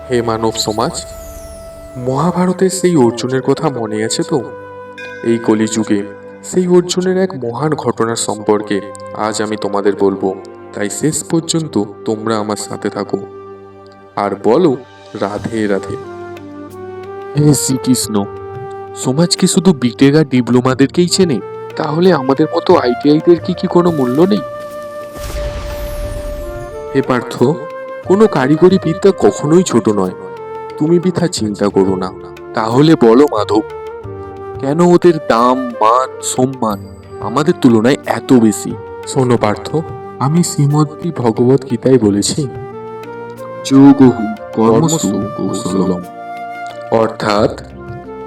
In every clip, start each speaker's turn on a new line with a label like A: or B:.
A: হে মানব সমাজ, মহাভারতের সেই অর্জুনের কথা মনে আছে তো? এই কলিযুগে সেই অর্জুনের এক মহান ঘটনার সম্পর্কে আজ আমি তোমাদের বলবো। তাই শেষ পর্যন্ত তোমরা আমার সাথে থাকো আর বলো রাধে রাধে। হে শ্রীকৃষ্ণ, সমাজ কি শুধু বিটেক আর ডিপ্লোমাদেরকেই চেনে? তাহলে আমাদের মতো আইটিআইদের কি কোনো মূল্য নেই? হে পার্থ, কোনো কারিগরি বিদ্যা কখনোই ছোট নয়। তুমি বৃথা চিন্তা করো না। তাহলে বলো মাধব, কেন ওদের দাম, মান, সম্মান আমাদের তুলনায় এত বেশি? শোনো পার্থ, আমি শ্রীমদ্ ভগবত গীতায় বলেছি, যোগহু কর্মসু কৌশলম, অর্থাৎ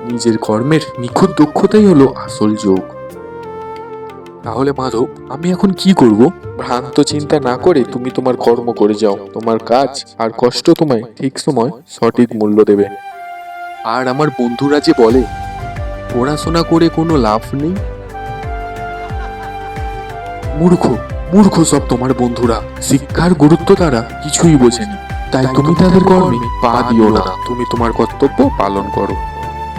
A: নিজের কর্মের নিখুঁত দক্ষতাই হলো আসল যোগ। তাহলে মাধব, আমি এখন কি করব? ভ্রান্ত চিন্তা না করে তুমি তোমার কর্ম করে যাও। তোমার কাজ আর কষ্ট তোমায় ঠিক সময় সঠিক মূল্য দেবে। আর আমার বন্ধুরা যে বলে পড়াশোনা করে কোনো লাভ নেই, মূর্খ মূর্খ সব তোমার বন্ধুরা। শিক্ষার গুরুত্ব তারা কিছুই বোঝেনি, তাই তুমি তাদের কর্মে পা দিও না। তুমি তোমার কর্তব্য পালন করো।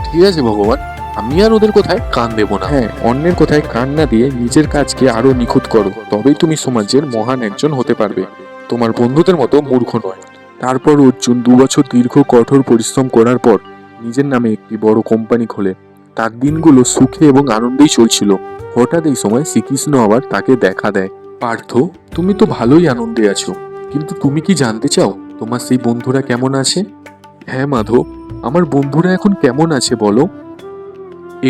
A: ঠিক আছে ভগবান, আমি আর ওদের কথায় কান দেব না। হ্যাঁ, অন্যের কথায় কান না দিয়ে নিজের কাজকে আরো নিখুঁত করো, তবেই তুমি সমাজের মহান একজন হতে পারবে। তোমার বন্ধুদের মতো মূর্খ নয়। তারপর অর্জুন 2 বছর দীর্ঘ কঠোর পরিশ্রম করার পর নিজের নামে একটি বড় কোম্পানি খোলে। তার দিনগুলো সুখে এবং আনন্দেই চলছিল। হঠাৎ এই সময় শ্রীকৃষ্ণ আবার তাকে দেখা দেয়। পার্থ, তুমি তো ভালোই আনন্দে আছো, কিন্তু তুমি কি জানতে চাও তোমার সেই বন্ধুরা কেমন আছে? হ্যাঁ মাধব, আমার বন্ধুরা এখন কেমন আছে বলো।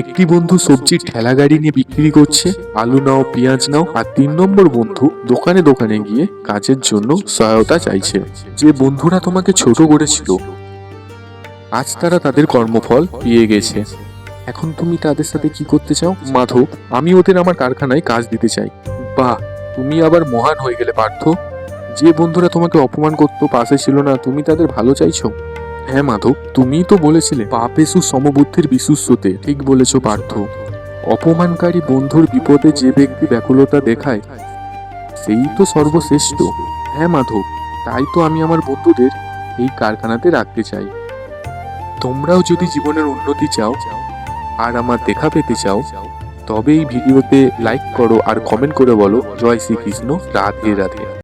A: একটি বন্ধু সবজির ঠেলা গাড়ি নিয়ে বিক্রি করছে, আলু নাও, পেঁয়াজ নাও। আর 3 নম্বর বন্ধু দোকানে দোকানে গিয়ে কাজের জন্য সহায়তা চাইছে। যে বন্ধুরা তোমাকে ছোট করেছিল, আজ তারা তাদের কর্মফল পেয়ে গেছে। এখন তুমি তাদের সাথে কি করতে চাও? মাধব, আমি ওদের আমার কারখানায় কাজ দিতে চাই। বাহ, তুমি আবার মহান হয়ে গেলে পার্থ। যে বন্ধুরা তোমাকে অপমান করতো, পাশে ছিল না, তুমি তাদের ভালো চাইছো। হ্যাঁ মাধব, তুমিই তো বলেছিলে পাপেষু সমবুদ্ধির বিশুষ্যতে। ঠিক বলেছ পার্থ। অপমানকারী বন্ধুর বিপদে যে ব্যক্তি ব্যাকুলতা দেখায়, সেই তো সর্বশ্রেষ্ঠ। হ্যাঁ মাধব, তাই তো আমি আমার বন্ধুদের এই কারখানাতে রাখতে চাই। তোমরাও যদি জীবনের উন্নতি চাও আর আমার দেখা পেতে চাও, তবে এই ভিডিওতে লাইক করো আর কমেন্ট করে বলো জয় শ্রীকৃষ্ণ, রাধে রাধে।